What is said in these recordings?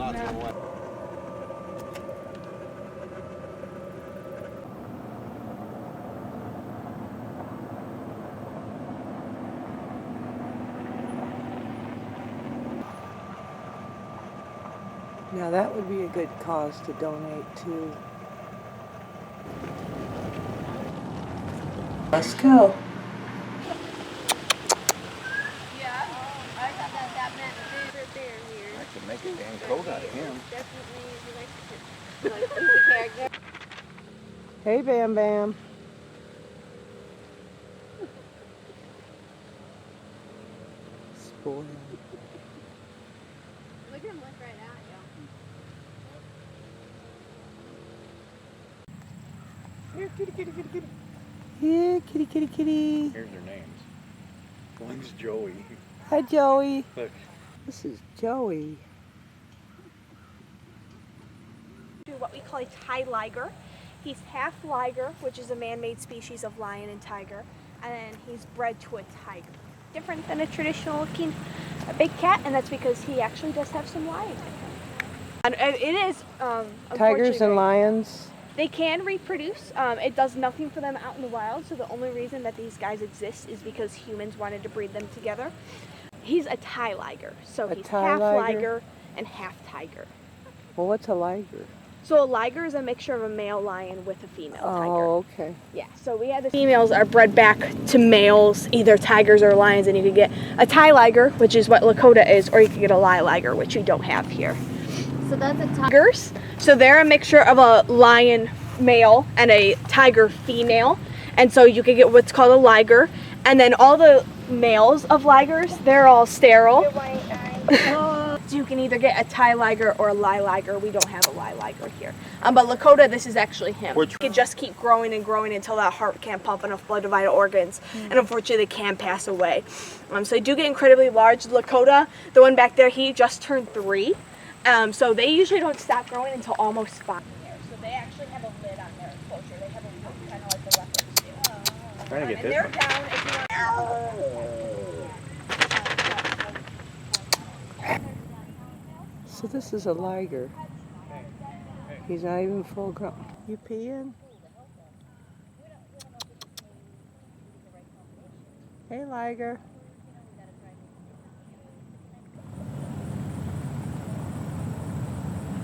it's gonna wet. Now that would be a good cause to donate to. Let's go. Yeah, I thought that meant there's a bear here. I can make a damn coat out of him. Definitely like the character. Hey, Bam Bam. Spoiled. Look at him look right at you. Here, kitty, kitty, kitty, kitty. Yeah, kitty, kitty, kitty. Here's their names. One's Joey. Hi, Joey. Look. This is Joey. What we call a Thai liger. He's half liger, which is a man-made species of lion and tiger, and then he's bred to a tiger. Different than a traditional looking big cat, and that's because he actually does have some lion in him. And it is Tigers and lions. They can reproduce. It does nothing for them out in the wild, so the only reason that these guys exist is because humans wanted to breed them together. He's a Thai liger, so he's half liger and half tiger. Well, what's a liger? So a liger is a mixture of a male lion with a female tiger. Oh, okay. Yeah, so we had the females are bred back to males, either tigers or lions, and you could get a Thai liger, which is what Lakota is, or you could get a Lai liger, which we don't have here. So that's a Tigers, so they're a mixture of a lion male and a tiger female, and so you could get what's called a liger, and then all the males of ligers, they're all sterile. So you can either get a Thai liger or a Lai liger. We don't have a Lai liger here. But Lakota, this is actually him. He can just keep growing and growing until that heart can't pump enough blood to vital organs. And unfortunately, they can pass away. So they do get incredibly large. Lakota, the one back there, he just turned 3. So they usually don't stop growing until almost 5. So they actually have a lid on their enclosure. They have a lid kind of like the leopards do. Trying to get And this they're one. down if you want. So this is a liger. He's not even full grown. You peeing? Hey, liger.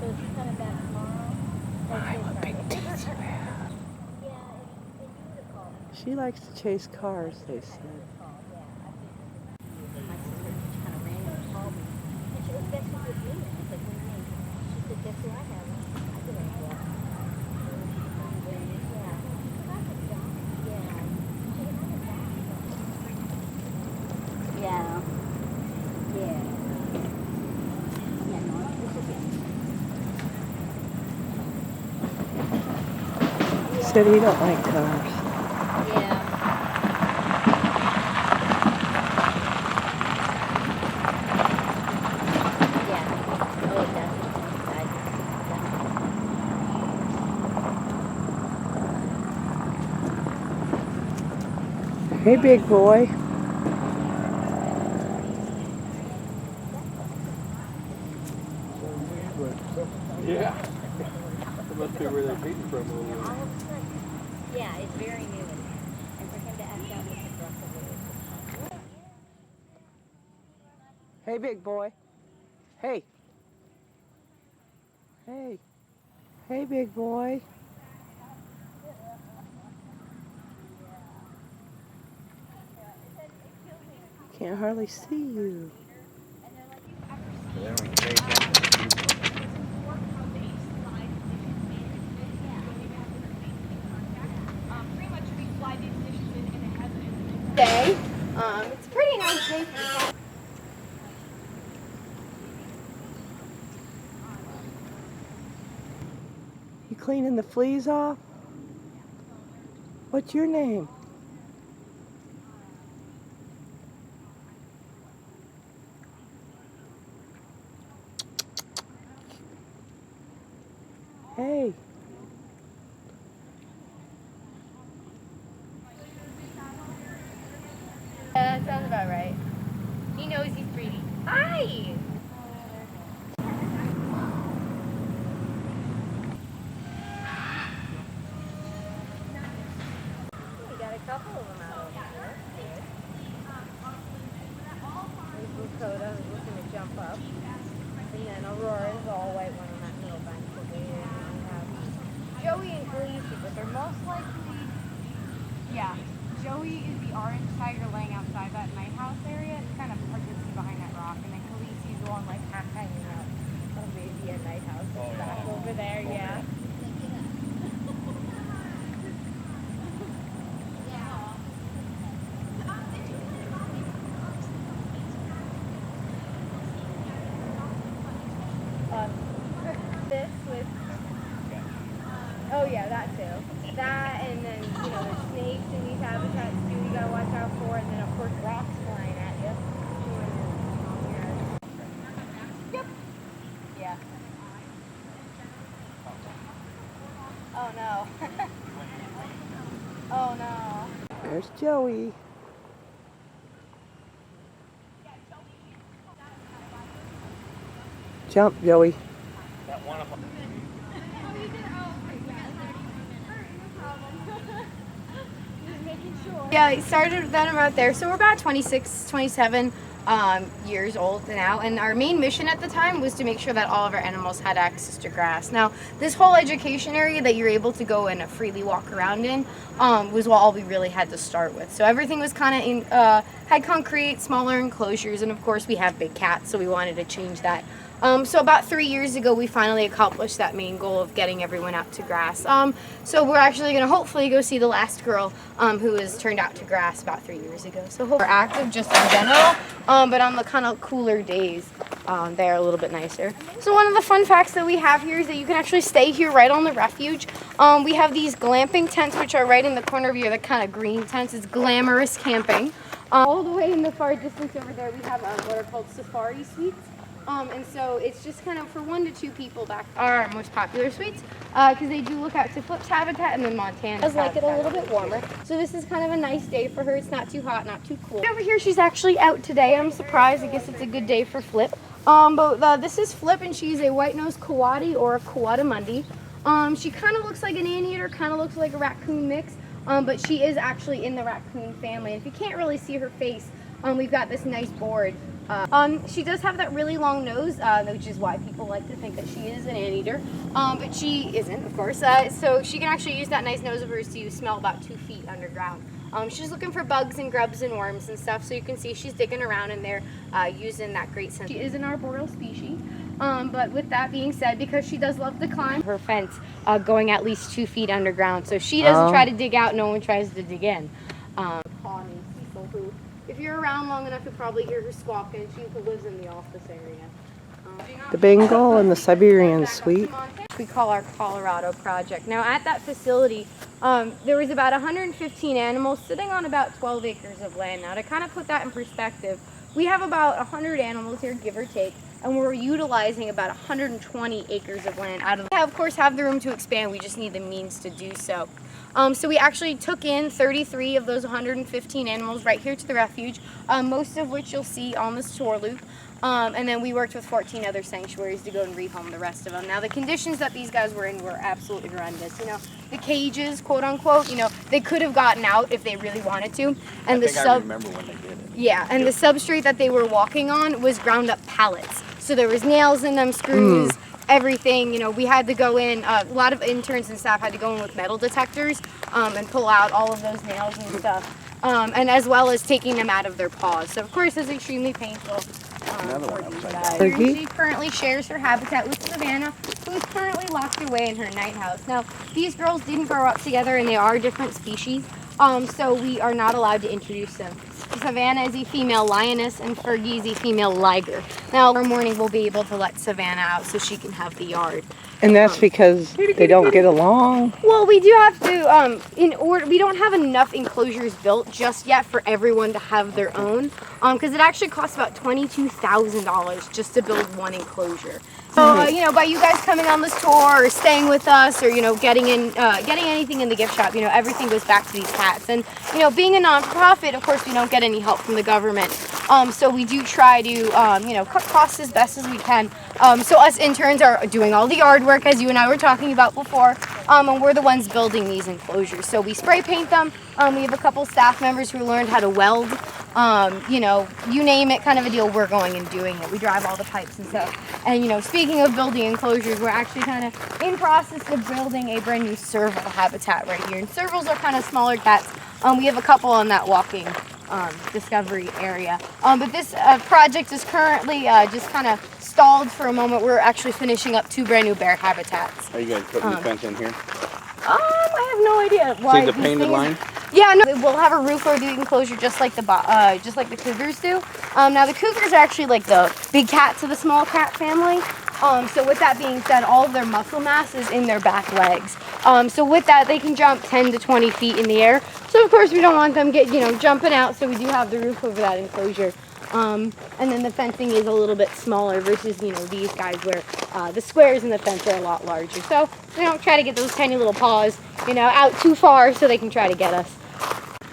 So she's coming back tomorrow. My, what big teeth you have. She likes to chase cars, they said. My sister just kind of randomly called me. And she goes, guess who's with me? And I was like, what do you mean? She said, guess who I have? I said, yeah. Yeah. Yeah. Yeah, no, this is it. Said he don't like cars. Yeah. Yeah. Oh, definitely. Hey, big boy. Yeah. That must be where they're feeding from. Yeah, it's very new. And for him to act out this aggressively. Hey, big boy. Hey. Hey. Hey, big boy. Can't hardly see you. Day. It's a pretty nice day for the cat. You cleaning the fleas off? What's your name? Hey. Yeah, that sounds about right. He knows he's greedy. Hi! jump up. And then Aurora is the all white one on that middle bench over here. And we have Joey and Khaleesi, but they're most likely, yeah. Joey is the orange tiger laying outside that night house area. It's kind of hard to see behind that rock. And then Khaleesi's the one like half hanging out. Oh, maybe a night house back over there, yeah. This with, oh yeah, that too. That and then, you know, there's snakes in these habitats too you gotta watch out for, and then of course rocks flying at you. Yep. Yeah. Oh no. Oh no. There's Joey. Jump, Joey. That one of them. Yeah, it started then about there. So we're about 26, 27 years old now, and our main mission at the time was to make sure that all of our animals had access to grass. Now, this whole education area that you're able to go and freely walk around in was all we really had to start with. So everything was kind of in had concrete, smaller enclosures, and of course we have big cats, so we wanted to change that. So about 3 years ago, we finally accomplished that main goal of getting everyone out to grass. So we're actually going to hopefully go see the last girl who was turned out to grass about 3 years ago. So we're active just in general, but on the kind of cooler days, they're a little bit nicer. So one of the fun facts that we have here is that you can actually stay here right on the refuge. We have these glamping tents, which are right in the corner of here, the kind of green tents. It's glamorous camping. All the way in the far distance over there, we have what are called safari suites. And so it's just kind of for 1 to 2 people back are our most popular suites because they do look out to Flip's habitat and then Montana. Does like it a little bit warmer. So this is kind of a nice day for her. It's not too hot, not too cool. Over here, she's actually out today. I'm surprised. I guess it's a good day for Flip. But this is Flip, and she's a white-nosed coati or a coatimundi. She kind of looks like an anteater, kind of looks like a raccoon mix, but she is actually in the raccoon family. And if you can't really see her face, we've got this nice board. She does have that really long nose, which is why people like to think that she is an anteater, but she isn't, of course. So she can actually use that nice nose of hers to smell about 2 feet underground. She's looking for bugs and grubs and worms and stuff, so you can see she's digging around in there using that great sense. She is an arboreal species, but with that being said, because she does love to climb, her fence going at least 2 feet underground, so she doesn't try to dig out, no one tries to dig in. If you're around long enough, you'll probably hear her squawking. She lives in the office area. The Bengal and the Siberian suite. We call our Colorado project. Now at that facility, there was about 115 animals sitting on about 12 acres of land. Now to kind of put that in perspective, we have about 100 animals here, give or take, and we're utilizing about 120 acres of land out of. We of course have the room to expand. We just need the means to do so. So we actually took in 33 of those 115 animals right here to the refuge, most of which you'll see on this tour loop. And then we worked with 14 other sanctuaries to go and rehome the rest of them. Now the conditions that these guys were in were absolutely horrendous. You know, the cages, quote unquote, you know, they could have gotten out if they really wanted to. And I remember when they did it. Yeah, and the substrate that they were walking on was ground up pallets. So there was nails in them, screws, everything. You know, we had to go in, a lot of interns and staff had to go in with metal detectors and pull out all of those nails and stuff. And as well as taking them out of their paws. So of course it's extremely painful. She currently shares her habitat with Savannah, who is currently locked away in her night house. Now, these girls didn't grow up together and they are different species, so we are not allowed to introduce them. Savannah is a female lioness and Fergie is a female liger. Now, tomorrow morning we'll be able to let Savannah out so she can have the yard. And that's because they don't get along? Well, we do have to, we don't have enough enclosures built just yet for everyone to have their own, because it actually costs about $22,000 just to build one enclosure. So, you know, by you guys coming on this tour or staying with us or, you know, getting anything in the gift shop, you know, everything goes back to these cats. And, you know, being a nonprofit, of course, we don't get any help from the government. So we do try to, you know, cut costs as best as we can. So us interns are doing all the yard work, as you and I were talking about before, and we're the ones building these enclosures. So we spray paint them. We have a couple staff members who learned how to weld, You know, you name it, kind of a deal, we're going and doing it. We drive all the pipes and stuff. And you know, speaking of building enclosures, we're actually kind of in process of building a brand new serval habitat right here. And servals are kind of smaller cats. We have a couple on that walking discovery area. But this project is currently just kind of stalled for a moment. We're actually finishing up 2 brand new bear habitats. Are you guys putting the fence in here? I have no idea why. See the painted line? Yeah, no, we'll have a roof over the enclosure just like the cougars do. Now the cougars are actually like the big cat to the small cat family. So with that being said, all of their muscle mass is in their back legs. So with that, they can jump 10 to 20 feet in the air. So of course we don't want them jumping out. So we do have the roof over that enclosure. And then the fencing is a little bit smaller versus, these guys where the squares in the fence are a lot larger. So we don't try to get those tiny little paws, out too far so they can try to get us.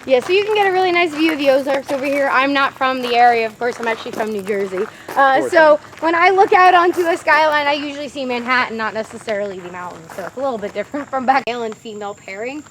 Yeah, so you can get a really nice view of the Ozarks over here. I'm not from the area, of course. I'm actually from New Jersey. So when I look out onto the skyline, I usually see Manhattan, not necessarily the mountains. So it's a little bit different from back. Male and female pairing.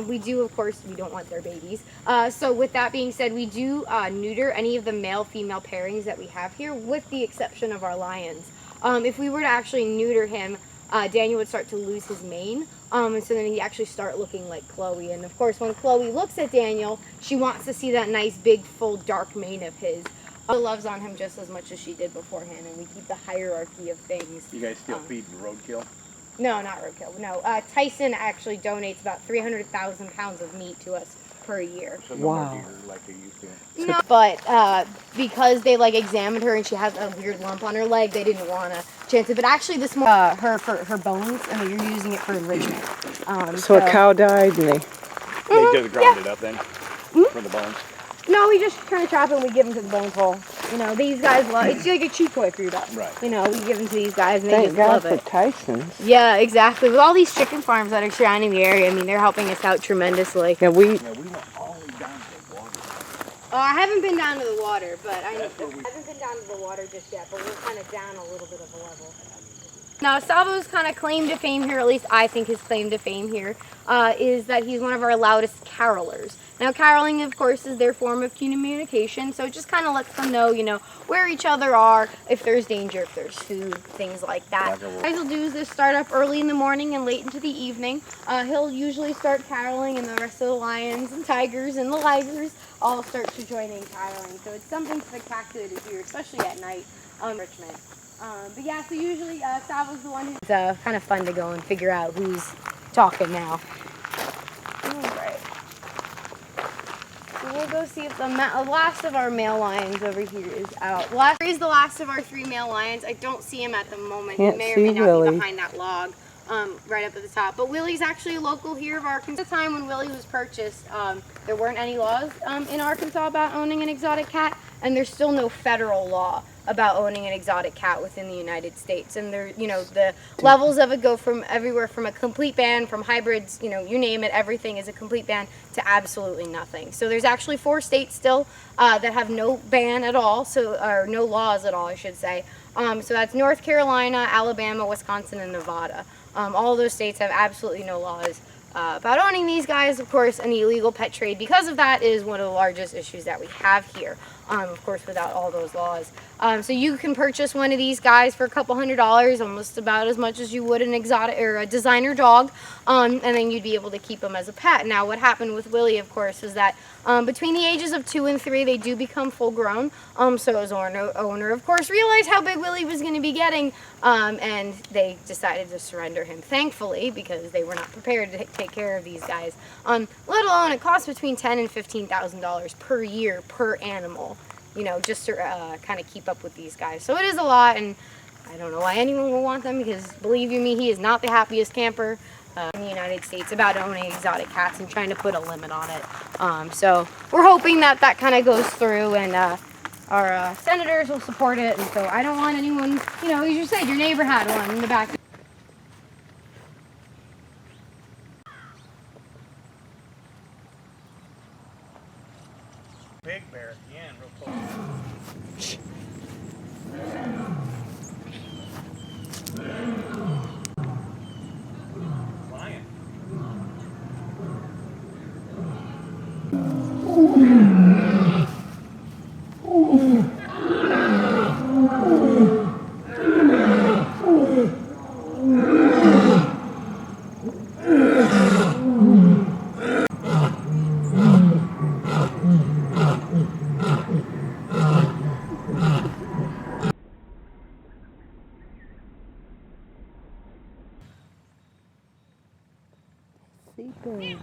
We do, of course, we don't want their babies. So with that being said, we do neuter any of the male-female pairings that we have here, with the exception of our lions. If we were to actually neuter him, Daniel would start to lose his mane. And so then he'd actually start looking like Chloe. And of course, when Chloe looks at Daniel, she wants to see that nice, big, full, dark mane of his. She loves on him just as much as she did beforehand, and we keep the hierarchy of things. You guys still feed roadkill? No, not roadkill. No, Tyson actually donates about 300,000 pounds of meat to us per year. So no more deer like they used to. No, but because they examined her and she has a weird lump on her leg, they didn't want to chance it. But actually, this more her bones, and you're using it for enrichment. So a cow died and they They just ground it up then for the bones. No, we just kind of chop it and we give them to the bone hole. These guys love it's like a chew toy for your dog. Right. We give them to these guys and they thank just God love for it. Tyson's. Yeah, exactly. With all these chicken farms that are surrounding the area, I mean, they're helping us out tremendously. Yeah, we went all the way down to the water. Oh, I haven't been down to the water, but I haven't been down to the water just yet, but we're kind of down a little bit of a level. Now, Salvo's kind of claim to fame here, at least I think his claim to fame here, is that he's one of our loudest carolers. Now, caroling, of course, is their form of communication, so it just kind of lets them know, where each other are, if there's danger, if there's food, things like that. What he'll do is just start up early in the morning and late into the evening. He'll usually start caroling, and the rest of the lions and tigers and the ligers all start to join in caroling. So it's something spectacular to hear, especially at night on Richmond. But yeah, so usually Salvo's the one who's kind of fun to go and figure out who's talking now. Alright. So we'll go see if the last of our male lions over here is out. He's the last of our 3 male lions. I don't see him at the moment. He may or may not be behind that log. Right up at the top. But Willie's actually a local here of Arkansas. At the time when Willie was purchased, there weren't any laws in Arkansas about owning an exotic cat, and there's still no federal law about owning an exotic cat within the United States. And there, the levels of it go from everywhere from a complete ban, from hybrids, you name it, everything is a complete ban, to absolutely nothing. So there's actually 4 states still that have no ban at all, or no laws at all, I should say. So that's North Carolina, Alabama, Wisconsin, and Nevada. All those states have absolutely no laws about owning these guys. Of course, an illegal pet trade, because of that, is one of the largest issues that we have here. Of course, without all those laws. So you can purchase one of these guys for a couple $100, almost about as much as you would an exotic or a designer dog, and then you'd be able to keep them as a pet. Now, what happened with Willie, of course, is that between the ages of 2 and 3, they do become full grown. So his owner, of course, realized how big Willie was going to be getting, and they decided to surrender him, thankfully, because they were not prepared to take care of these guys. Let alone, it costs between $10,000 and $15,000 per year per animal, just to kind of keep up with these guys. So it is a lot, and I don't know why anyone would want them, because believe you me, he is not the happiest camper in the United States about owning exotic cats and trying to put a limit on it. So we're hoping that kind of goes through, and our senators will support it. And so I don't want anyone, as you said, your neighbor had one in the back. Big bear at the end, real close. Lion. Good.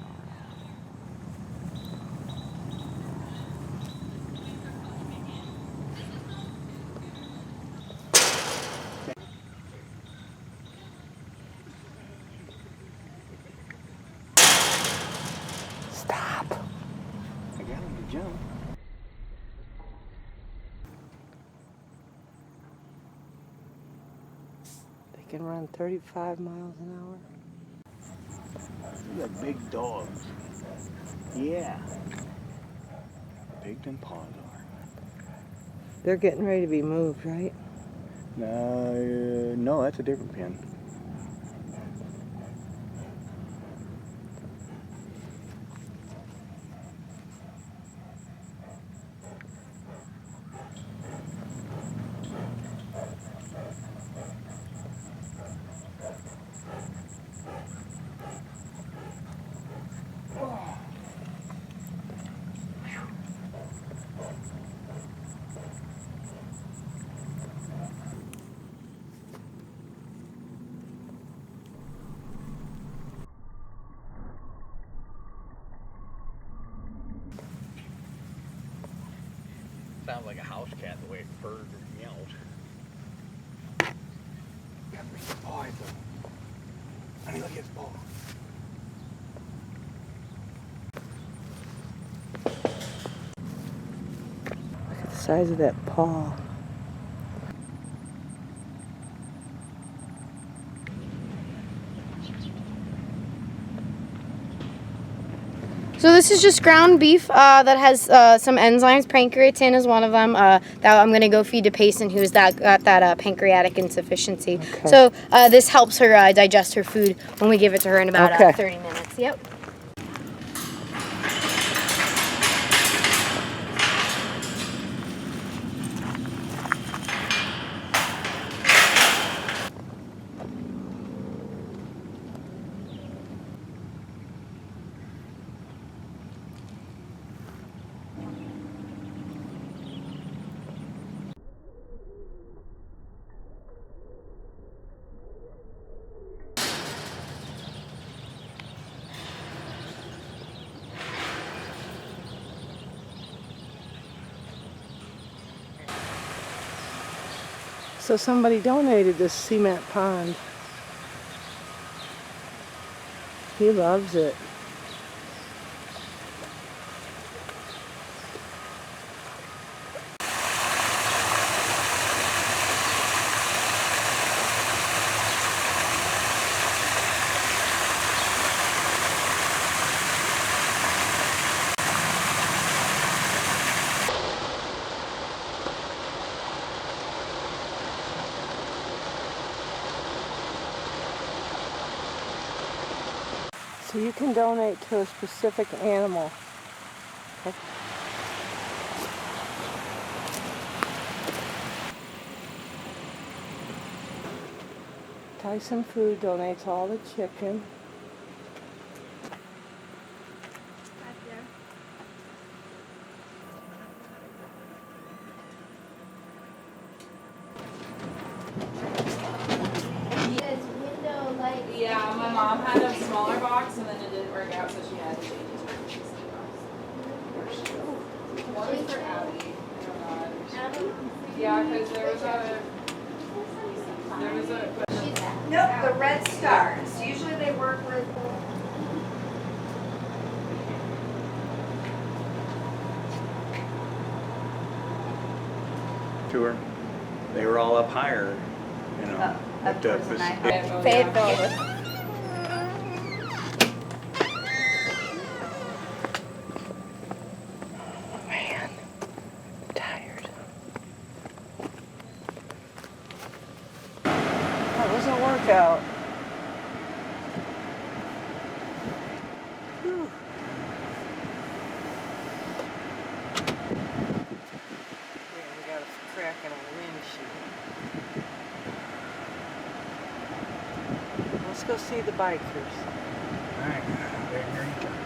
Stop. I got him to jump. They can run 35 miles an hour. Look at big dogs. Yeah. Big than paws are. They're getting ready to be moved, right? No, that's a different pen. Sounds like a house cat the way it purrs or meows. Got big paws though. Honey, look at his paw. Look at the size of that paw. So this is just ground beef that has some enzymes. Pancreatin is one of them that I'm going to go feed to Payson, who's got that pancreatic insufficiency. Okay. So this helps her digest her food when we give it to her in about Okay. 30 minutes. Yep. So somebody donated this cement pond. He loves it. So you can donate to a specific animal. Tyson Food donates all the chicken. Yeah, my mom had a smaller box and then it didn't work out, so she had to change it to a big box. One is for Abby. I don't know. Yeah, because there was a. Nope, the red stars. Usually they work with. Tour. They were all up higher, you know. At the Fayetteville. Man, I'm tired. That was a workout. Whew. Yeah, we got a crack in our windshield. Let's go see the bikers. Alright, there you go.